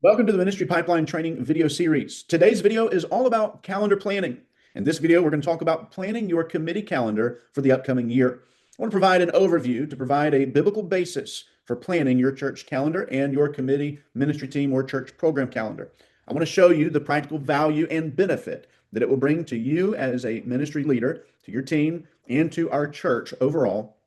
Welcome to the Ministry Pipeline Training video series. Today's video is all about calendar planning. In this video, we're going to talk about planning your committee calendar for the upcoming year. I want to provide an overview to provide a biblical basis for planning your church calendar and your committee, ministry team, or church program calendar. I want to show you the practical value and benefit that it will bring to you as a ministry leader, to your team, and to our church overall.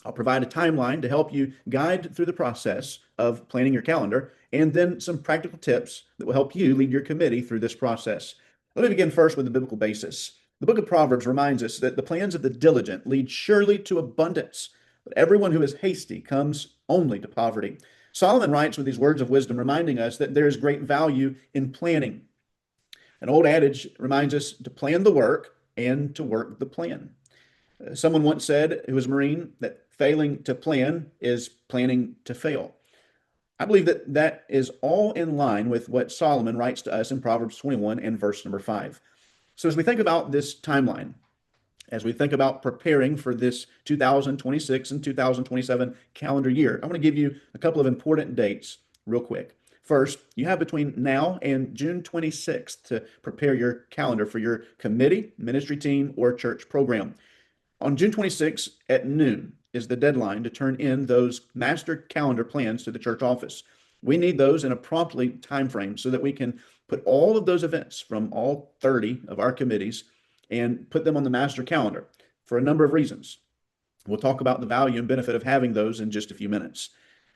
I'll provide a timeline to help you guide through the process of planning your calendar, and then some practical tips that will help you lead your committee through this process. Let me begin first with the biblical basis. The book of Proverbs reminds us that the plans of the diligent lead surely to abundance, but everyone who is hasty comes only to poverty. Solomon writes with these words of wisdom, reminding us that there is great value in planning. An old adage reminds us to plan the work and to work the plan. Someone once said, who was a Marine, that failing to plan is planning to fail. I believe that that is all in line with what Solomon writes to us in Proverbs 21 and verse number 5. So as we think about this timeline, as we think about preparing for this 2026 and 2027 calendar year, I want to give you a couple of important dates real quick. First, you have between now and June 26th to prepare your calendar for your committee, ministry team, or church program. On June 26th at noon is the deadline to turn in those master calendar plans to the church office. We need those in a promptly time frame so that we can put all of those events from all 30 of our committees and put them on the master calendar for a number of reasons. We'll talk about the value and benefit of having those in just a few minutes.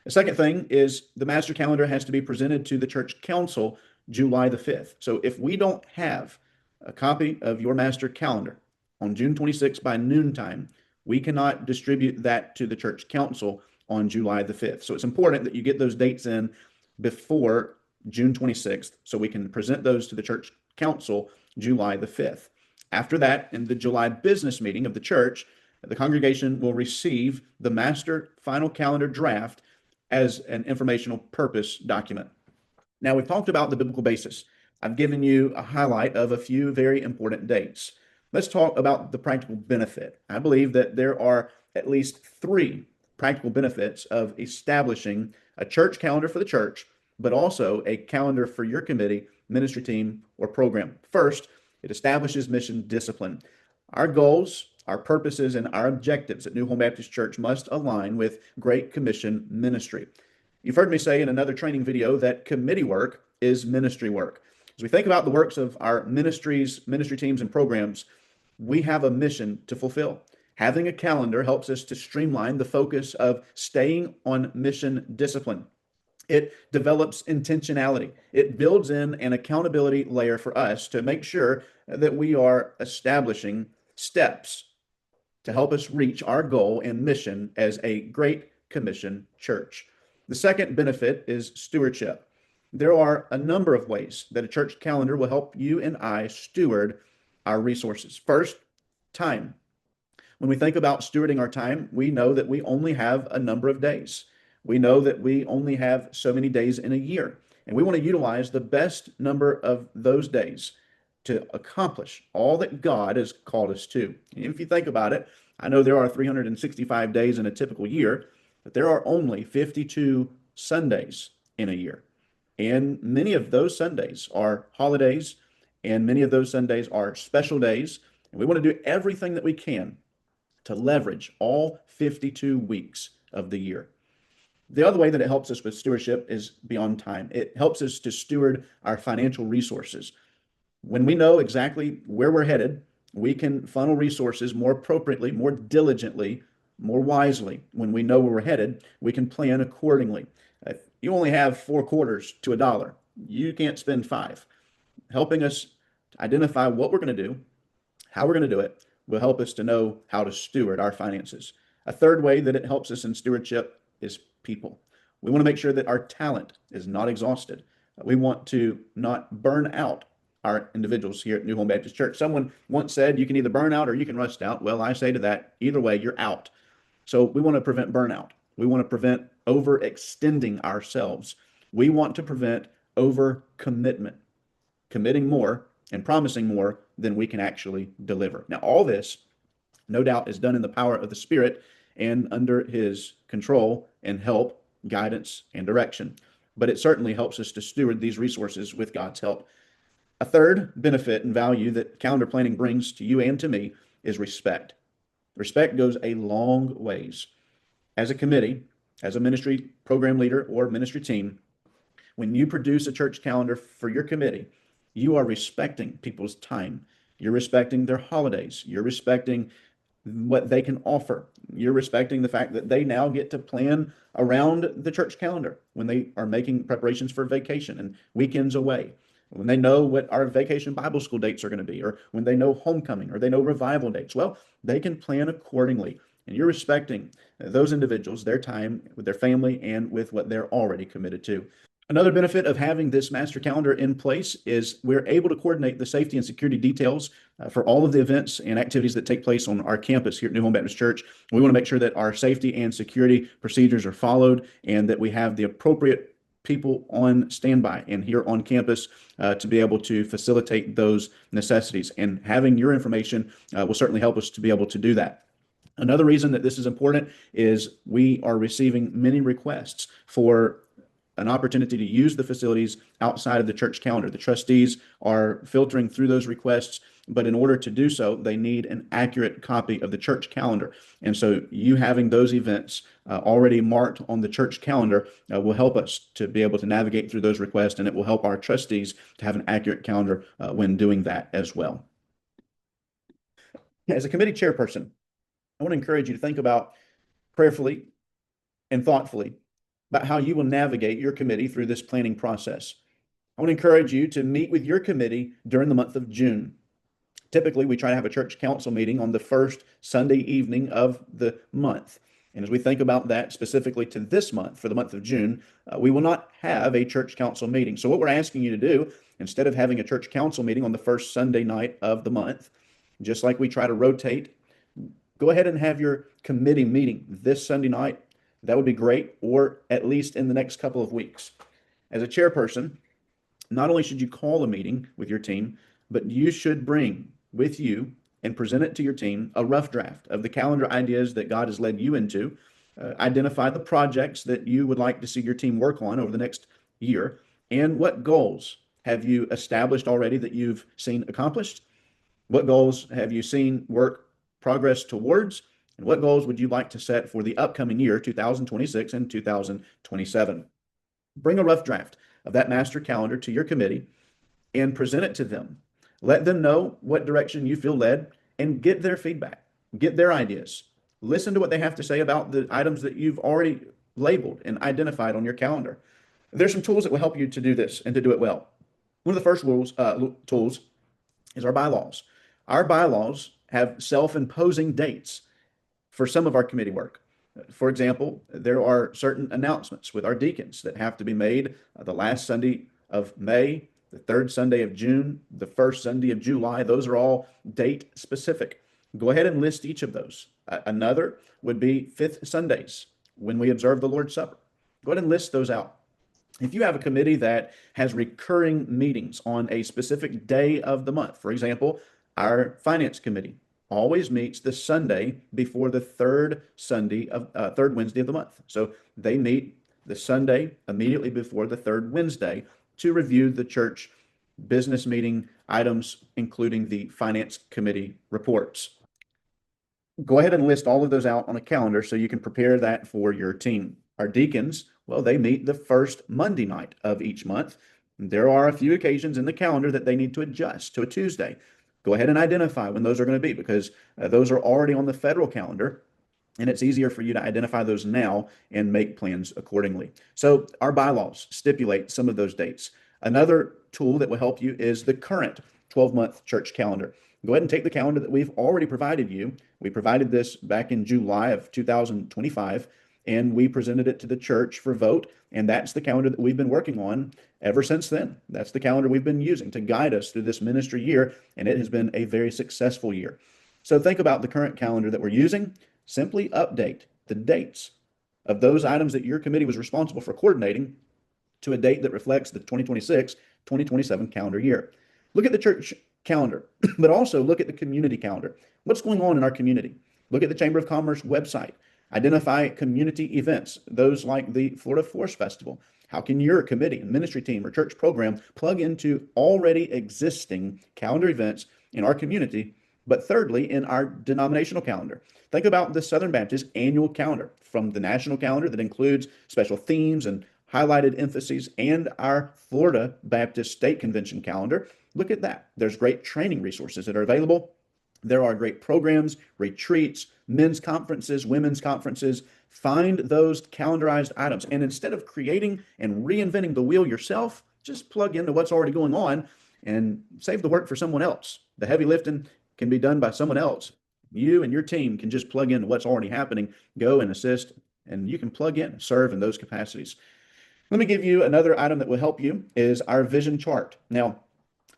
The second thing is the master calendar has to be presented to the church council July the 5th. So if we don't have a copy of your master calendar on June 26th by noontime, we cannot distribute that to the church council on July the 5th. So it's important that you get those dates in before June 26th so we can present those to the church council July the 5th. After that, in the July business meeting of the church, the congregation will receive the master final calendar draft as an informational purpose document. Now, we've talked about the biblical basis. I've given you a highlight of a few very important dates. Let's talk about the practical benefit. I believe that there are at least three practical benefits of establishing a church calendar for the church, but also a calendar for your committee, ministry team, or program. First, it establishes mission discipline. Our goals, our purposes, and our objectives at New Home Baptist Church must align with Great Commission ministry. You've heard me say in another training video that committee work is ministry work. As we think about the works of our ministries, ministry teams, and programs, we have a mission to fulfill. Having a calendar helps us to streamline the focus of staying on mission discipline. It develops intentionality. It builds in an accountability layer for us to make sure that we are establishing steps to help us reach our goal and mission as a Great Commission church. The second benefit is stewardship. There are a number of ways that a church calendar will help you and I steward our resources. First, time. When we think about stewarding our time, we know that we only have a number of days. We know that we only have so many days in a year, and we want to utilize the best number of those days to accomplish all that God has called us to. And if you think about it, I know there are 365 days in a typical year, but there are only 52 Sundays in a year. And many of those Sundays are holidays, and many of those Sundays are special days. And we want to do everything that we can to leverage all 52 weeks of the year. The other way that it helps us with stewardship is beyond time. It helps us to steward our financial resources. When we know exactly where we're headed, we can funnel resources more appropriately, more diligently, more wisely. When we know where we're headed, we can plan accordingly. If you only have 4 quarters to a dollar, you can't spend 5. Helping us identify what we're going to do, how we're going to do it, will help us to know how to steward our finances. A third way that it helps us in stewardship is people. We want to make sure that our talent is not exhausted. We want to not burn out our individuals here at New Home Baptist Church. Someone once said, you can either burn out or you can rust out. Well, I say to that, either way, you're out. So we want to prevent burnout. We want to prevent overextending ourselves. We want to prevent overcommitment, committing more and promising more than we can actually deliver. Now, all this, no doubt, is done in the power of the Spirit and under His control and help, guidance, and direction. but it certainly helps us to steward these resources with God's help. A third benefit and value that calendar planning brings to you and to me is respect. Respect goes a long ways. As a committee, as a ministry program leader or ministry team, when you produce a church calendar for your committee, you are respecting people's time. You're respecting their holidays. You're respecting what they can offer. You're respecting the fact that they now get to plan around the church calendar when they are making preparations for vacation and weekends away. When they know what our vacation Bible school dates are going to be, or when they know homecoming, or they know revival dates, well, they can plan accordingly. And you're respecting those individuals, their time with their family, and with what they're already committed to. Another benefit of having this master calendar in place is we're able to coordinate the safety and security details for all of the events and activities that take place on our campus here at New Home Baptist Church. We want to make sure that our safety and security procedures are followed and that we have the appropriate people on standby and here on campus to be able to facilitate those necessities. And having your information will certainly help us to be able to do that. Another reason that this is important is we are receiving many requests for an opportunity to use the facilities outside of the church calendar. The trustees are filtering through those requests, but in order to do so, they need an accurate copy of the church calendar. And so you having those events already marked on the church calendar will help us to be able to navigate through those requests, and it will help our trustees to have an accurate calendar when doing that as well. As a committee chairperson, I want to encourage you to think about prayerfully and thoughtfully about how you will navigate your committee through this planning process. I want to encourage you to meet with your committee during the month of June. Typically, we try to have a church council meeting on the first Sunday evening of the month. And as we think about that specifically to this month, for the month of June, we will not have a church council meeting. So what we're asking you to do, instead of having a church council meeting on the first Sunday night of the month, just like we try to rotate, go ahead and have your committee meeting this Sunday night. That would be great, or at least in the next couple of weeks. As a chairperson, not only should you call a meeting with your team, but you should bring with you and present it to your team a rough draft of the calendar ideas that God has led you into. Identify the projects that you would like to see your team work on over the next year, and what goals have you established already that you've seen accomplished? What goals have you seen work progress towards? And what goals would you like to set for the upcoming year, 2026 and 2027? Bring a rough draft of that master calendar to your committee and present it to them. Let them know what direction you feel led and get their feedback, get their ideas. Listen to what they have to say about the items that you've already labeled and identified on your calendar. There's some tools that will help you to do this and to do it well. One of the first tools is our bylaws. Our bylaws have self-imposing dates for some of our committee work. For example, there are certain announcements with our deacons that have to be made the last Sunday of May, the third Sunday of June, the first Sunday of July. Those are all date specific. Go ahead and list each of those. Another would be fifth Sundays when we observe the Lord's Supper. Go ahead and list those out. If you have a committee that has recurring meetings on a specific day of the month, for example, our finance committee always meets the Sunday before the third Wednesday of the month. So they meet the Sunday immediately before the third Wednesday to review the church business meeting items, including the finance committee reports. Go ahead and list all of those out on a calendar so you can prepare that for your team. Our deacons, well, they meet the first Monday night of each month. There are a few occasions in the calendar that they need to adjust to a Tuesday. Go ahead and identify when those are going to be, because those are already on the federal calendar, and it's easier for you to identify those now and make plans accordingly. So our bylaws stipulate some of those dates. Another tool that will help you is the current 12-month church calendar. Go ahead and take the calendar that we've already provided you. We provided this back in July of 2025, and we presented it to the church for vote. And that's the calendar that we've been working on ever since then. That's the calendar we've been using to guide us through this ministry year, and it has been a very successful year. So think about the current calendar that we're using. Simply update the dates of those items that your committee was responsible for coordinating to a date that reflects the 2026-2027 calendar year. Look at the church calendar, but also look at the community calendar. What's going on in our community? Look at the Chamber of Commerce website. Identify community events, those like the Florida Forest Festival. How can your committee, ministry team, or church program plug into already existing calendar events in our community, but thirdly, in our denominational calendar? Think about the Southern Baptist annual calendar, from the national calendar that includes special themes and highlighted emphases, and our Florida Baptist State Convention calendar. Look at that. There's great training resources that are available. There are great programs, retreats, men's conferences, women's conferences. Find those calendarized items. And instead of creating and reinventing the wheel yourself, just plug into what's already going on and save the work for someone else. The heavy lifting can be done by someone else. You and your team can just plug into what's already happening, go and assist, and you can plug in, serve in those capacities. Let me give you another item that will help you is our vision chart. Now,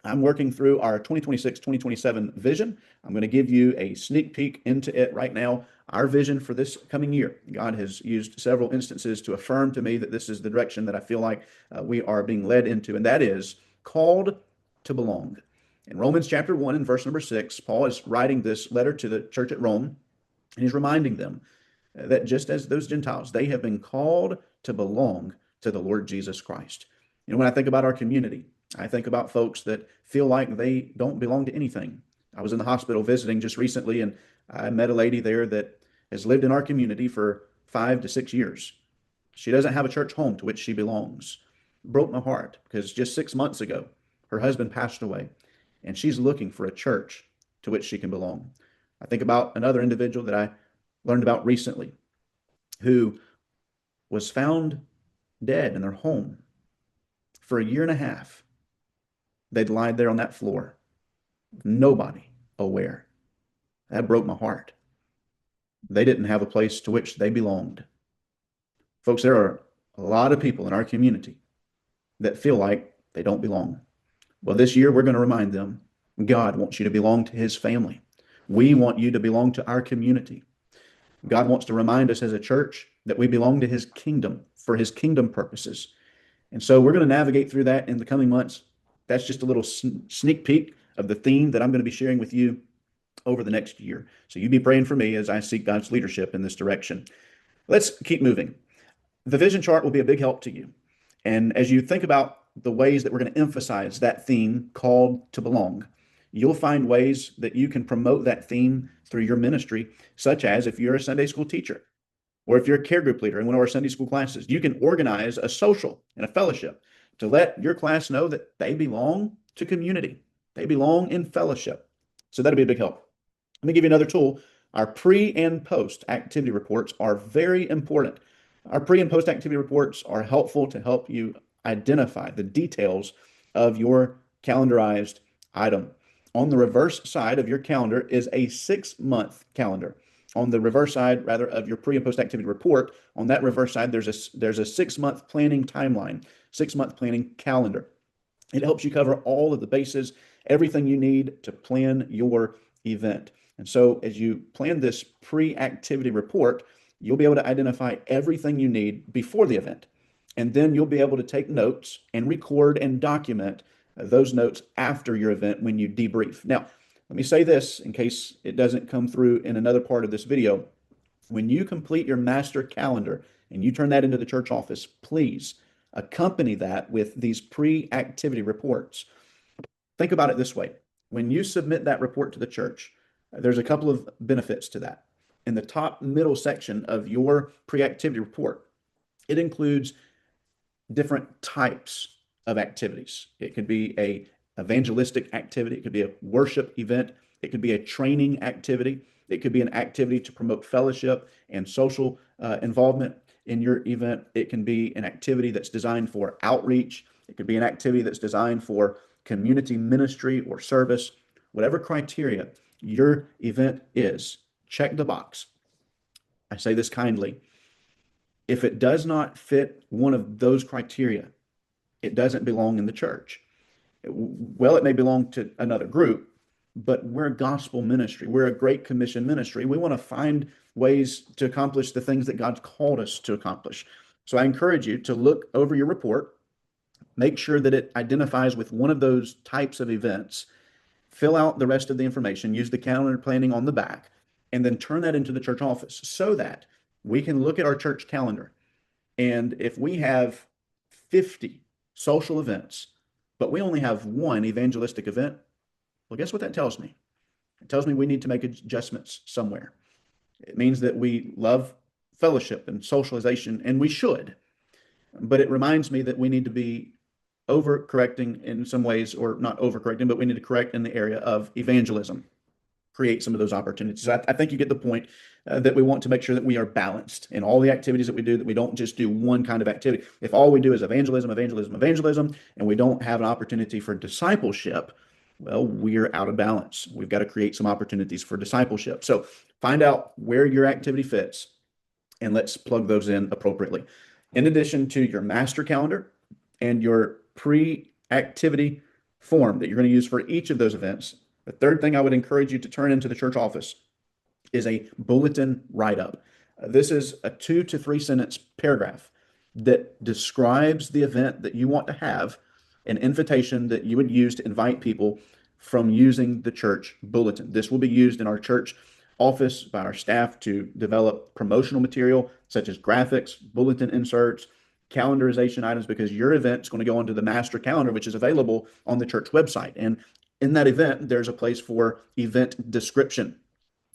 I'm working through our 2026-2027 vision. I'm going to give you a sneak peek into it right now. Our vision for this coming year. God has used several instances to affirm to me that this is the direction that I feel like we are being led into, and that is called to belong. In Romans chapter 1 and verse number 6, Paul is writing this letter to the church at Rome, and he's reminding them that just as those Gentiles, they have been called to belong to the Lord Jesus Christ. You know, when I think about our community, I think about folks that feel like they don't belong to anything. I was in the hospital visiting just recently, and I met a lady there that has lived in our community for 5 to 6 years. She doesn't have a church home to which she belongs. It broke my heart because just 6 months ago, her husband passed away, and she's looking for a church to which she can belong. I think about another individual that I learned about recently who was found dead in their home for a year and a half. They'd lied there on that floor, nobody aware. That broke my heart. They didn't have a place to which they belonged. Folks, there are a lot of people in our community that feel like they don't belong. Well, this year we're going to remind them God wants you to belong to his family. We want you to belong to our community. God wants to remind us as a church that we belong to his kingdom for his kingdom purposes. And so we're going to navigate through that in the coming months. That's just a little sneak peek of the theme that I'm going to be sharing with you over the next year. So you be praying for me as I seek God's leadership in this direction. Let's keep moving. The vision chart will be a big help to you. And as you think about the ways that we're going to emphasize that theme called to belong, you'll find ways that you can promote that theme through your ministry, such as if you're a Sunday school teacher, or if you're a care group leader in one of our Sunday school classes, you can organize a social and a fellowship to let your class know that they belong to community. They belong in fellowship. So that'll be a big help. Let me give you another tool. Our pre and post activity reports are very important. Our pre and post activity reports are helpful to help you identify the details of your calendarized item. On the reverse side of your calendar is a 6-month calendar. On the reverse side, rather, of your pre and post activity report, on that reverse side, there's a 6-month planning timeline, 6-month planning calendar. It helps you cover all of the bases, everything you need to plan your event. And so as you plan this pre-activity report, you'll be able to identify everything you need before the event. And then you'll be able to take notes and record and document those notes after your event when you debrief. Now, let me say this in case it doesn't come through in another part of this video. When you complete your master calendar and you turn that into the church office, please accompany that with these pre-activity reports. Think about it this way. When you submit that report to the church, there's a couple of benefits to that. In the top middle section of your pre-activity report, it includes different types of activities. It could be a evangelistic activity. It could be a worship event. It could be a training activity. It could be an activity to promote fellowship and social involvement in your event. It can be an activity that's designed for outreach. It could be an activity that's designed for community ministry or service. Whatever criteria your event is, check the box. I say this kindly. If it does not fit one of those criteria, it doesn't belong in the church. Well, it may belong to another group, but we're a gospel ministry. We're a Great Commission ministry. We want to find ways to accomplish the things that God's called us to accomplish. So I encourage you to look over your report, make sure that it identifies with one of those types of events, fill out the rest of the information, use the calendar planning on the back, and then turn that into the church office so that we can look at our church calendar. And if we have 50 social events, but we only have one evangelistic event, well, guess what that tells me? It tells me we need to make adjustments somewhere. It means that we love fellowship and socialization, and we should. But it reminds me that we need to be overcorrecting in some ways, or not overcorrecting, but we need to correct in the area of evangelism, create some of those opportunities. So I think you get the point that we want to make sure that we are balanced in all the activities that we do, that we don't just do one kind of activity. If all we do is evangelism, evangelism, evangelism, and we don't have an opportunity for discipleship, well, we're out of balance. We've got to create some opportunities for discipleship. So find out where your activity fits and let's plug those in appropriately. In addition to your master calendar and your pre-activity form that you're going to use for each of those events, the third thing I would encourage you to turn into the church office is a bulletin write-up. This is a 2 to 3 sentence paragraph that describes the event that you want to have, an invitation that you would use to invite people from using the church bulletin. This will be used in our church office by our staff to develop promotional material such as graphics, bulletin inserts, calendarization items, because your event is going to go onto the master calendar, which is available on the church website. And in that event, there's a place for event description.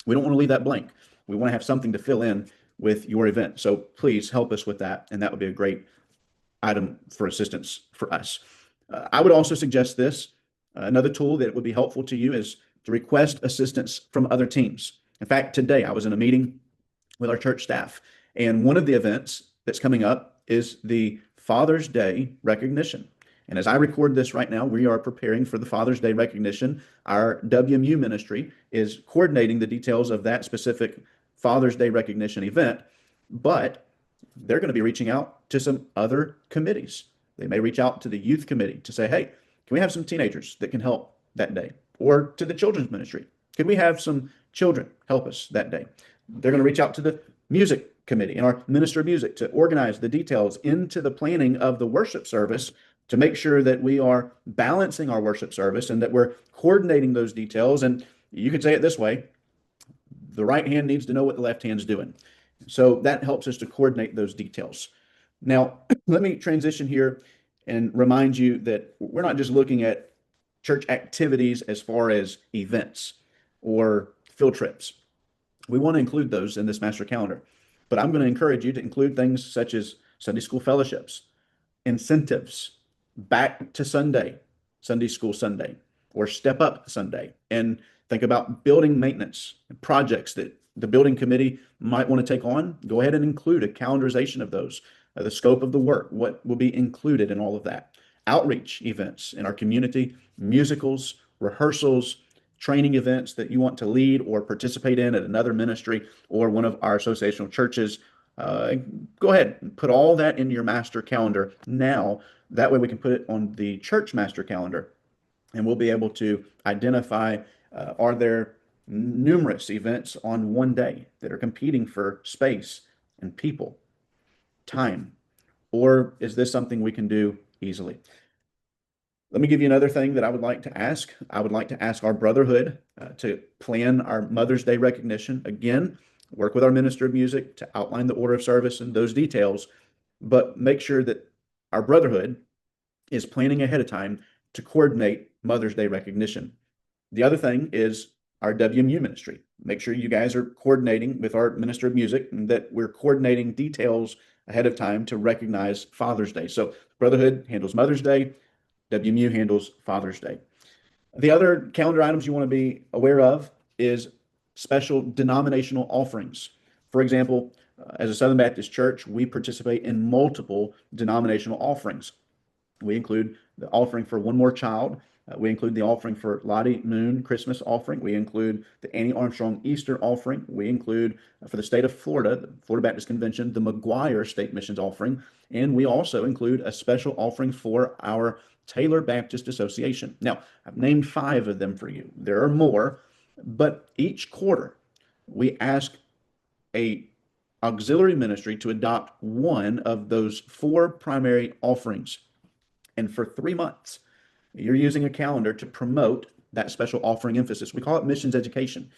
We don't want to leave that blank. We want to have something to fill in with your event. So please help us with that. And that would be a great item for assistance for us. I would also suggest this. Another tool that would be helpful to you is to request assistance from other teams. In fact, today I was in a meeting with our church staff, and one of the events that's coming up is the Father's Day recognition. And as I record this right now, we are preparing for the Father's Day recognition. Our WMU ministry is coordinating the details of that specific Father's Day recognition event, but they're going to be reaching out to some other committees. They may reach out to the youth committee to say, hey, can we have some teenagers that can help that day? Or to the children's ministry. Can we have some children help us that day? They're going to reach out to the music committee and our minister of music to organize the details into the planning of the worship service to make sure that we are balancing our worship service and that we're coordinating those details. And you could say it this way: the right hand needs to know what the left hand's doing. So that helps us to coordinate those details. Now, let me transition here and remind you that we're not just looking at church activities as far as events or field trips. We want to include those in this master calendar, but I'm going to encourage you to include things such as Sunday school fellowships, incentives, back to Sunday, Sunday school Sunday, or step up Sunday, and think about building maintenance and projects that the building committee might want to take on. Go ahead and include a calendarization of those, the scope of the work, what will be included in all of that. Outreach events in our community, musicals, rehearsals, training events that you want to lead or participate in at another ministry or one of our associational churches. Go ahead and put all that in your master calendar now. That way we can put it on the church master calendar, and we'll be able to identify, are there numerous events on one day that are competing for space and people, time, or is this something we can do easily? Let me give you another thing that I would like to ask. I would like to ask our brotherhood to plan our Mother's Day recognition. Again, work with our minister of music to outline the order of service and those details, but make sure that our brotherhood is planning ahead of time to coordinate Mother's Day recognition. The other thing is our WMU ministry. Make sure you guys are coordinating with our minister of music and that we're coordinating details ahead of time to recognize Father's Day. So brotherhood handles Mother's Day, WMU handles Father's Day. The other calendar items you want to be aware of is special denominational offerings. For example, as a Southern Baptist church, we participate in multiple denominational offerings. We include the offering for One More Child. We include the offering for Lottie Moon Christmas offering. We include the Annie Armstrong Easter offering. We include, for the state of Florida, the Florida Baptist Convention, the McGuire State Missions offering. And we also include a special offering for our Taylor Baptist Association. Now, I've named 5 of them for you. There are more, but each quarter we ask a auxiliary ministry to adopt one of those 4 primary offerings. And for 3 months, you're using a calendar to promote that special offering emphasis. We call it missions education.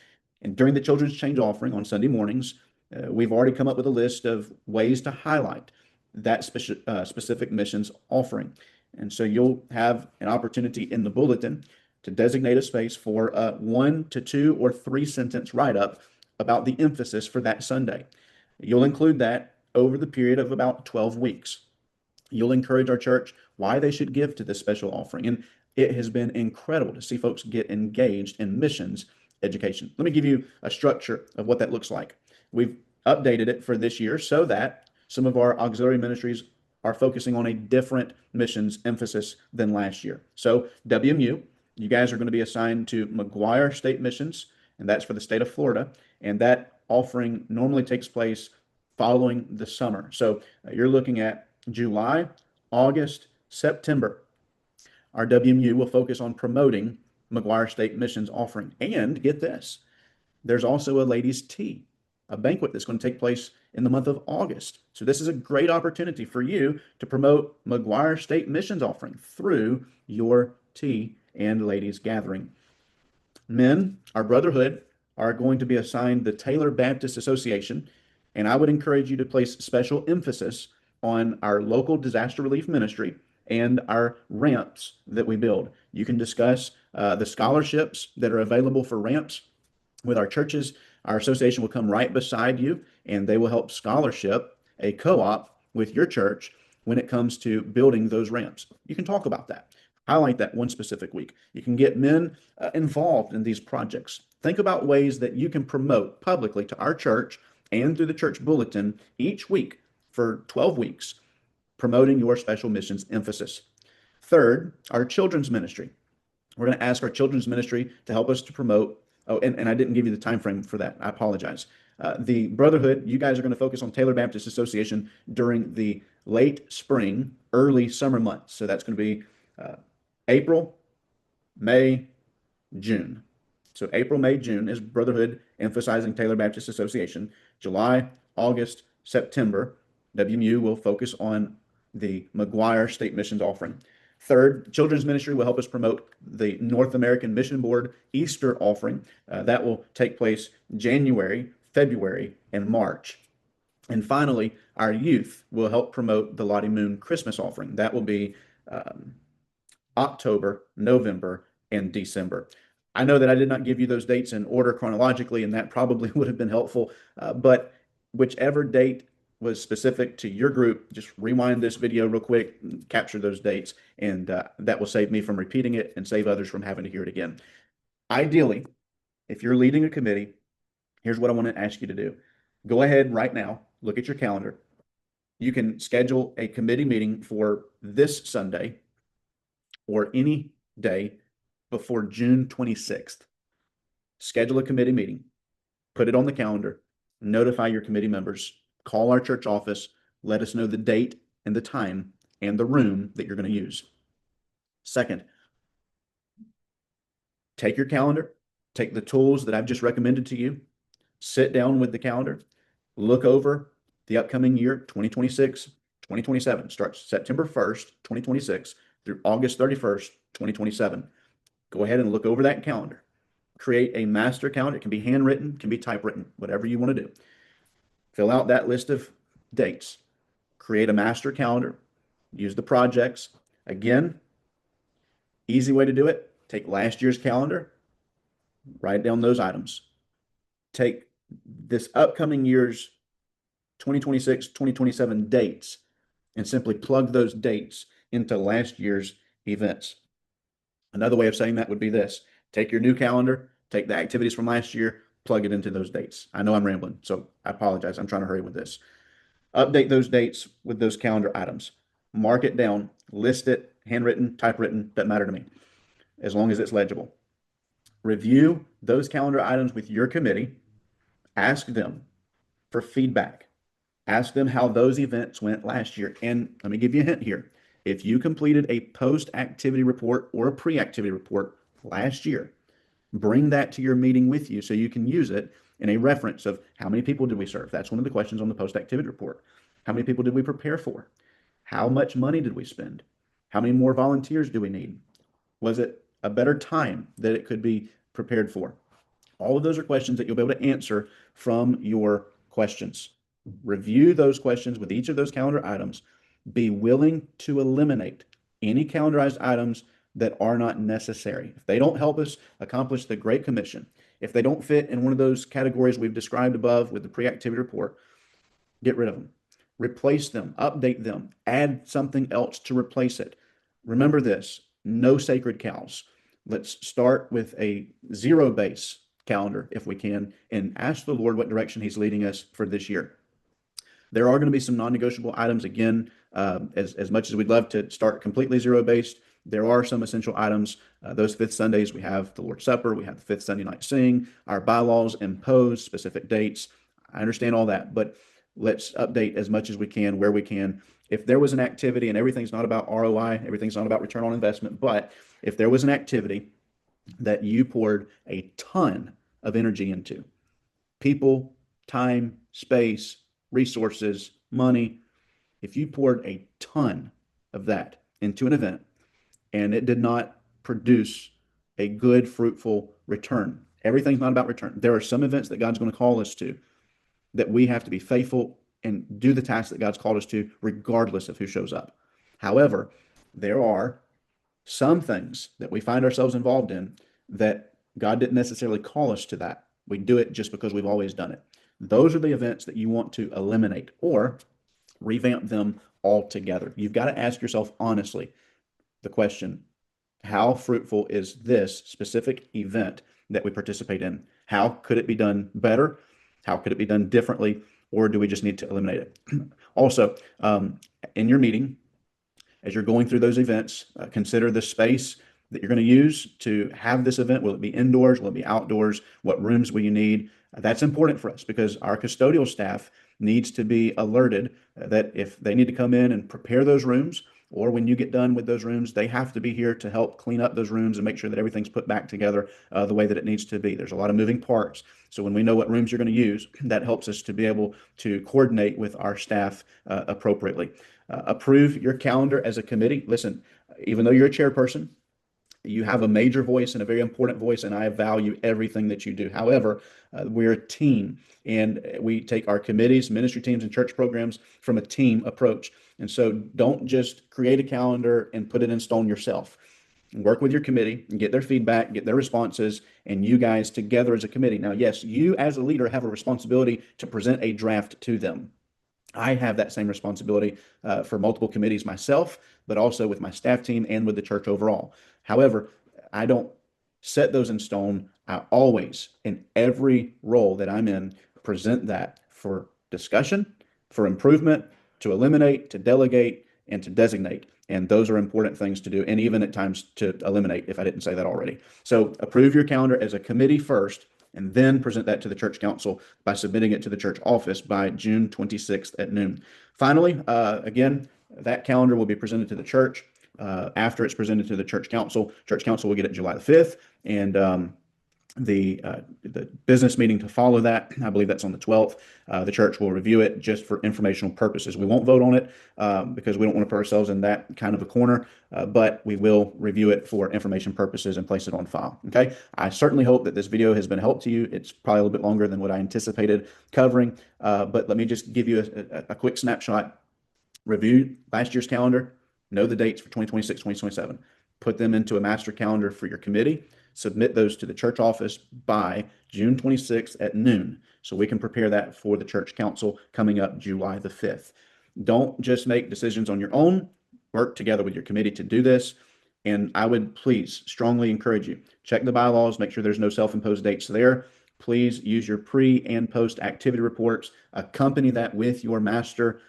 And during the Children's Change offering on Sunday mornings, we've already come up with a list of ways to highlight that specific missions offering. And so you'll have an opportunity in the bulletin to designate a space for a 1 to 2 or 3 sentence write-up about the emphasis for that Sunday. You'll include that over the period of about 12 weeks. You'll encourage our church why they should give to this special offering. And it has been incredible to see folks get engaged in missions education. Let me give you a structure of what that looks like. We've updated it for this year so that some of our auxiliary ministries are focusing on a different missions emphasis than last year. So WMU, you guys are going to be assigned to McGuire State Missions, and that's for the state of Florida. And that offering normally takes place following the summer. So you're looking at July, August, September. Our WMU will focus on promoting McGuire State Missions offering. And get this, there's also a ladies' tea, a banquet that's going to take place in the month of August. So this is a great opportunity for you to promote McGuire State Missions offering through your tea and ladies' gathering. Men, our brotherhood, are going to be assigned the Taylor Baptist Association, and I would encourage you to place special emphasis on our local disaster relief ministry and our ramps that we build. You can discuss the scholarships that are available for ramps with our churches. Our association will come right beside you, and they will help scholarship a co-op with your church when it comes to building those ramps. You can talk about that. Highlight that one specific week. You can get men involved in these projects. Think about ways that you can promote publicly to our church and through the church bulletin each week for 12 weeks, promoting your special missions emphasis. Third, our children's ministry. We're going to ask our children's ministry to help us to promote. Oh, and I didn't give you the time frame for that. I apologize. The Brotherhood, you guys are going to focus on Taylor Baptist Association during the late spring, early summer months. So that's going to be April, May, June. So April, May, June is Brotherhood emphasizing Taylor Baptist Association. July, August, September, WMU will focus on the McGuire State Missions offering. Third, children's ministry will help us promote the North American Mission Board Easter offering. That will take place January, February, and March. And finally, our youth will help promote the Lottie Moon Christmas offering. That will be October, November, and December. I know that I did not give you those dates in order chronologically, and that probably would have been helpful. But whichever date was specific to your group, just rewind this video real quick, capture those dates, and that will save me from repeating it and save others from having to hear it again. Ideally, if you're leading a committee, here's what I want to ask you to do. Go ahead right now, look at your calendar. You can schedule a committee meeting for this Sunday or any day before June 26th. Schedule a committee meeting, put it on the calendar, notify your committee members, call our church office, let us know the date and the time and the room that you're going to use. Second, take your calendar, take the tools that I've just recommended to you, sit down with the calendar, look over the upcoming year, 2026, 2027, starts September 1st, 2026 through August 31st, 2027. Go ahead and look over that calendar. Create a master calendar. It can be handwritten, can be typewritten, whatever you want to do. Fill out that list of dates. Create a master calendar. Use the projects. Again, easy way to do it. Take last year's calendar, write down those items. Take this upcoming year's 2026, 2027 dates and simply plug those dates into last year's events. Another way of saying that would be this. Take your new calendar, take the activities from last year, plug it into those dates. I know I'm rambling, so I apologize. I'm trying to hurry with this. Update those dates with those calendar items. Mark it down, list it, handwritten, typewritten, doesn't matter to me, as long as it's legible. Review those calendar items with your committee. Ask them for feedback. Ask them how those events went last year. And let me give you a hint here. If you completed a post-activity report or a pre-activity report last year, bring that to your meeting with you so you can use it in a reference of how many people did we serve? That's one of the questions on the post-activity report. How many people did we prepare for? How much money did we spend? How many more volunteers do we need? Was it a better time that it could be prepared for? All of those are questions that you'll be able to answer from your questions. Review those questions with each of those calendar items. Be willing to eliminate any calendarized items that are not necessary. If they don't help us accomplish the Great Commission, if they don't fit in one of those categories we've described above with the pre-activity report, get rid of them. Replace them, update them, add something else to replace it. Remember this, no sacred cows. Let's start with a zero base calendar if we can, and ask the Lord what direction he's leading us for this year. There are going to be some non-negotiable items. Again, as much as we'd love to start completely zero-based, there are some essential items. Those fifth Sundays, we have the Lord's Supper, we have the fifth Sunday night sing, our bylaws impose specific dates. I understand all that, but let's update as much as we can where we can. If there was an activity, and everything's not about ROI, everything's not about return on investment, but if there was an activity that you poured a ton of energy into, people, time, space, resources, money, if you poured a ton of that into an event and it did not produce a good, fruitful return, everything's not about return. There are some events that God's going to call us to that we have to be faithful and do the task that God's called us to, regardless of who shows up. However, there are some things that we find ourselves involved in that God didn't necessarily call us to that. We do it just because we've always done it. Those are the events that you want to eliminate or revamp them altogether. You've got to ask yourself honestly the question, how fruitful is this specific event that we participate in? How could it be done better? How could it be done differently? Or do we just need to eliminate it? Also, in your meeting, as you're going through those events, consider the space that you're going to use to have this event. Will it be indoors? Will it be outdoors? What rooms will you need? That's important for us because our custodial staff needs to be alerted that if they need to come in and prepare those rooms, or when you get done with those rooms, they have to be here to help clean up those rooms and make sure that everything's put back together the way that it needs to be. There's a lot of moving parts. So when we know what rooms you're going to use, that helps us to be able to coordinate with our staff appropriately. Approve your calendar as a committee. Listen, even though you're a chairperson, you have a major voice and a very important voice, and I value everything that you do. However, we're a team, and we take our committees, ministry teams, and church programs from a team approach. And so don't just create a calendar and put it in stone yourself. Work with your committee and get their feedback, get their responses, and you guys together as a committee. Now, yes, you as a leader have a responsibility to present a draft to them. I have that same responsibility for multiple committees myself, but also with my staff team and with the church overall. However, I don't set those in stone. I always, in every role that I'm in, present that for discussion, for improvement, to eliminate, to delegate, and to designate. And those are important things to do, and even at times to eliminate, if I didn't say that already. So approve your calendar as a committee first, and then present that to the church council by submitting it to the church office by June 26th at noon. Finally, again, that calendar will be presented to the church after it's presented to the church council. Church council will get it July the 5th, and the business meeting to follow that, I believe that's on the 12th. The church will review it just for informational purposes. We won't vote on it because we don't want to put ourselves in that kind of a corner, but we will review it for information purposes and place it on file. Okay. I certainly hope that this video has been a help to you. It's probably a little bit longer than what I anticipated covering, but let me just give you a quick snapshot. Review last year's calendar, know the dates for 2026, 2027, put them into a master calendar for your committee. Submit those to the church office by June 26th at noon so we can prepare that for the church council coming up July the 5th. Don't just make decisions on your own. Work together with your committee to do this. And I would please strongly encourage you, check the bylaws, make sure there's no self-imposed dates there. Please use your pre and post activity reports. Accompany that with your master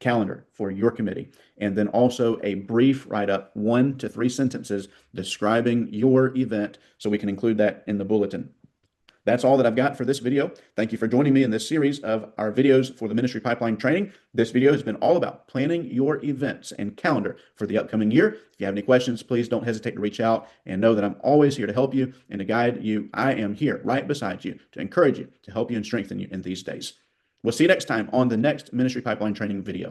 calendar for your committee, and then also a brief write-up, 1 to 3 sentences describing your event so we can include that in the bulletin. That's all that I've got for this video. Thank you for joining me in this series of our videos for the Ministry Pipeline Training. This video has been all about planning your events and calendar for the upcoming year. If you have any questions, please don't hesitate to reach out, and know that I'm always here to help you and to guide you. I am here right beside you to encourage you, to help you and strengthen you in these days. We'll see you next time on the next Ministry Pipeline Training video.